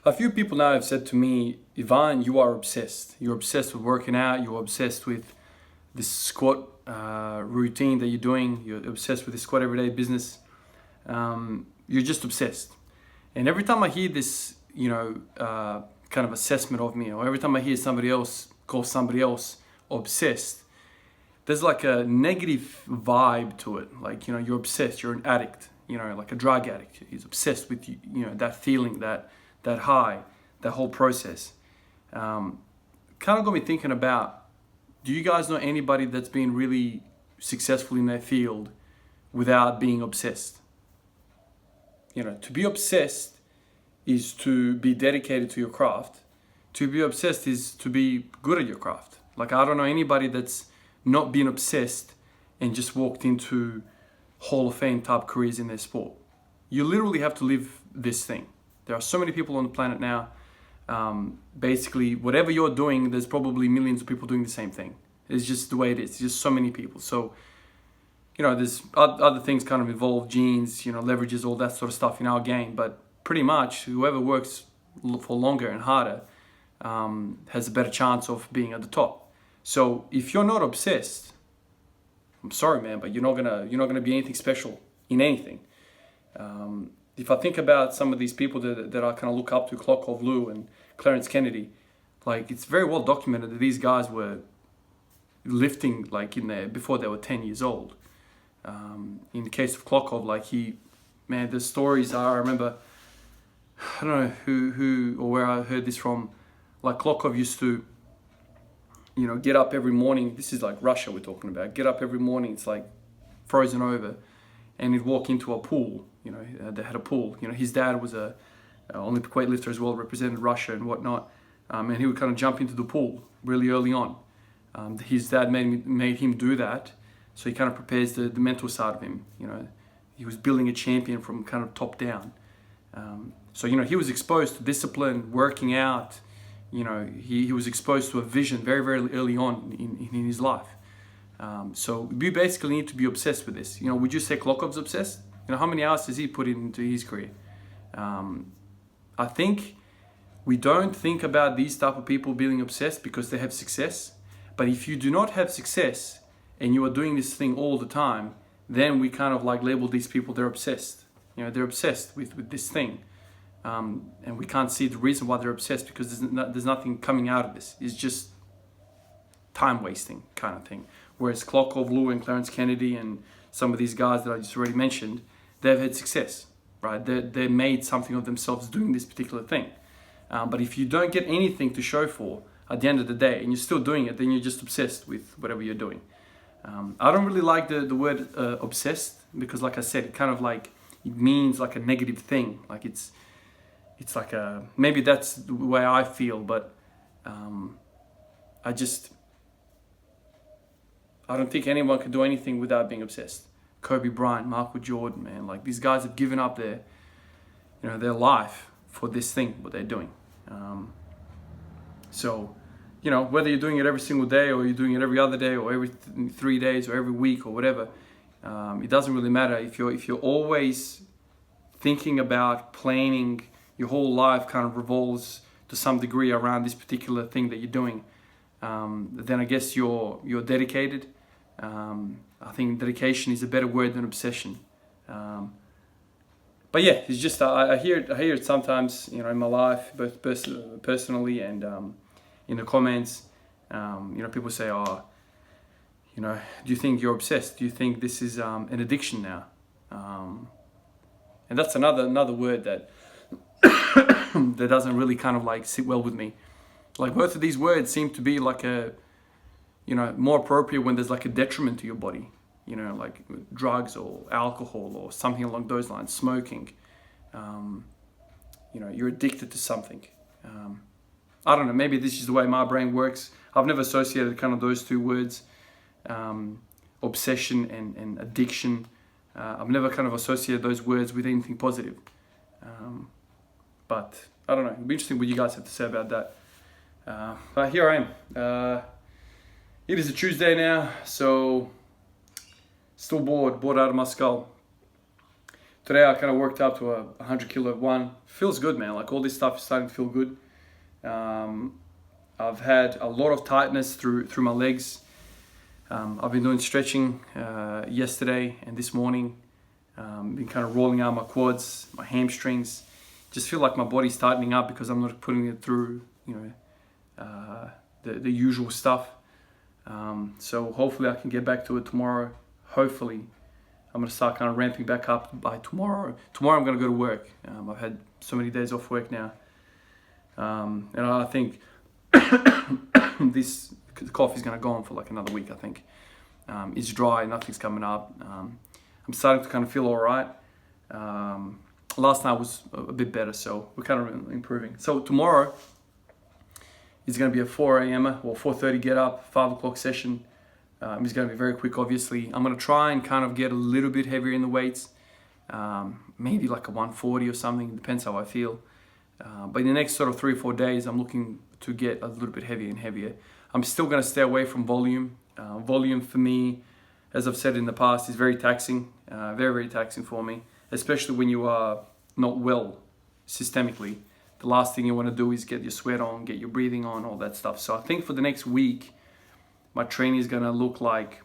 A few people now have said to me, Ivan, you are obsessed. You're obsessed with working out. You're obsessed with this squat routine that you're doing. You're obsessed with this squat everyday business. You're just obsessed. And every time I hear this, kind of assessment of me, or every time I hear somebody else call somebody else obsessed, there's like a negative vibe to it. Like, you're obsessed. You're an addict. Like a drug addict. He's obsessed with that feeling, that high, that whole process. Kind of got me thinking about, do you guys know anybody that's been really successful in their field without being obsessed? To be obsessed is to be dedicated to your craft. To be obsessed is to be good at your craft. Like, I don't know anybody that's not been obsessed and just walked into Hall of Fame type careers in their sport. You literally have to live this thing. There are so many people on the planet now. Basically, whatever you're doing, there's probably millions of people doing the same thing. It's just the way it is. It's just so many people. So, there's other things kind of involve genes, leverages, all that sort of stuff in our game. But pretty much whoever works for longer and harder has a better chance of being at the top. So if you're not obsessed, I'm sorry, man, but you're not gonna be anything special in anything. If I think about some of these people that I kind of look up to, Klokov, Lou, and Clarence Kennedy, like, it's very well documented that these guys were lifting like before they were 10 years old. In the case of Klokov, like, the stories are, I remember, I don't know who or where I heard this from. Like, Klokov used to, get up every morning. This is like Russia we're talking about. Get up every morning. It's like frozen over, and he'd walk into a pool. They had a pool. His dad was a Olympic weightlifter as well, represented Russia and whatnot. And he would kind of jump into the pool really early on. His dad made him do that, so he kind of prepares the mental side of him. He was building a champion from kind of top down. So he was exposed to discipline, working out. He was exposed to a vision very, very early on in his life. So we basically need to be obsessed with this. Would you say Klokov's obsessed? How many hours does he put into his career? I think we don't think about these type of people being obsessed because they have success. But if you do not have success and you are doing this thing all the time, then we kind of like label these people, they're obsessed. They're obsessed with this thing. And we can't see the reason why they're obsessed because there's nothing coming out of this. It's just time wasting kind of thing. Whereas Klokov, Lou, and Clarence Kennedy and some of these guys that I just already mentioned, they've had success, right? They made something of themselves doing this particular thing. But if you don't get anything to show for at the end of the day and you're still doing it, then you're just obsessed with whatever you're doing. I don't really like the word obsessed because, like I said, it kind of like, it means like a negative thing. Like it's like maybe that's the way I feel, but I don't think anyone can do anything without being obsessed. Kobe Bryant, Michael Jordan, man, like, these guys have given up their life for this thing, what they're doing. So, whether you're doing it every single day or you're doing it every other day or every 3 days or every week or whatever, it doesn't really matter. If you're always thinking about planning, your whole life kind of revolves to some degree around this particular thing that you're doing, then I guess you're dedicated. I think dedication is a better word than obsession. But yeah, it's just I hear it sometimes, in my life, both personally and in the comments. People say, "Oh, do you think you're obsessed? Do you think this is an addiction now?" And that's another word that that doesn't really kind of like sit well with me. Like, both of these words seem to be like more appropriate when there's like a detriment to your body, like drugs or alcohol or something along those lines, smoking. You're addicted to something. I don't know, maybe this is the way my brain works. I've never associated kind of those two words, obsession and addiction. I've never kind of associated those words with anything positive. But I don't know, it'd be interesting what you guys have to say about that. But here I am. It is a Tuesday now, so still bored out of my skull. today I kind of worked up to a 100 kilo one. Feels good, man. Like all this stuff is starting to feel good. I've had a lot of tightness through my legs. I've been doing stretching yesterday and this morning. Been kind of rolling out my quads, my hamstrings. Just feel like my body's tightening up because I'm not putting it through, the usual stuff. So hopefully I can get back to it tomorrow. Hopefully I'm gonna start kind of ramping back up by tomorrow. Tomorrow I'm gonna go to work. I've had so many days off work now. And I think this cough is gonna go on for like another week, I think. It's dry, nothing's coming up. I'm starting to kind of feel all right. Last night was a bit better, so we're kind of improving. So tomorrow is going to be a 4 a.m. or 4:30 get up, 5 o'clock session. It's going to be very quick, obviously. I'm going to try and kind of get a little bit heavier in the weights, maybe like a 140 or something, depends how I feel. But in the next sort of 3 or 4 days, I'm looking to get a little bit heavier and heavier. I'm still going to stay away from volume. Volume for me, as I've said in the past, is very taxing, very, very taxing for me, especially when you are not well systemically. The last thing you want to do is get your sweat on, get your breathing on, all that stuff. So I think for the next week, my training is going to look like,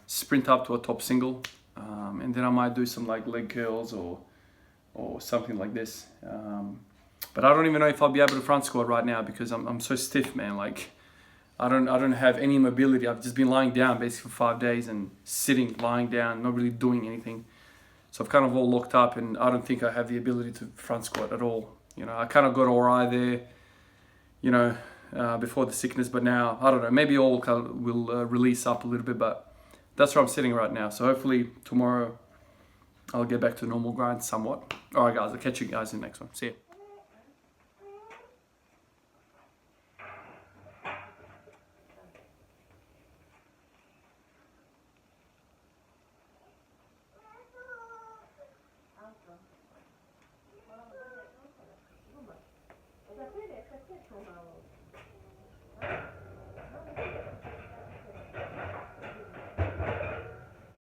sprint up to a top single. And then I might do some like leg curls or something like this. But I don't even know if I'll be able to front squat right now because I'm so stiff, man. Like I don't have any mobility. I've just been lying down basically for 5 days and sitting, lying down, not really doing anything. So I've kind of all locked up and I don't think I have the ability to front squat at all. I kind of got all right there, before the sickness, but now, I don't know, maybe all kind of will release up a little bit, but that's where I'm sitting right now. So hopefully tomorrow I'll get back to the normal grind somewhat. All right, guys, I'll catch you guys in the next one. See ya. Sapere che c'è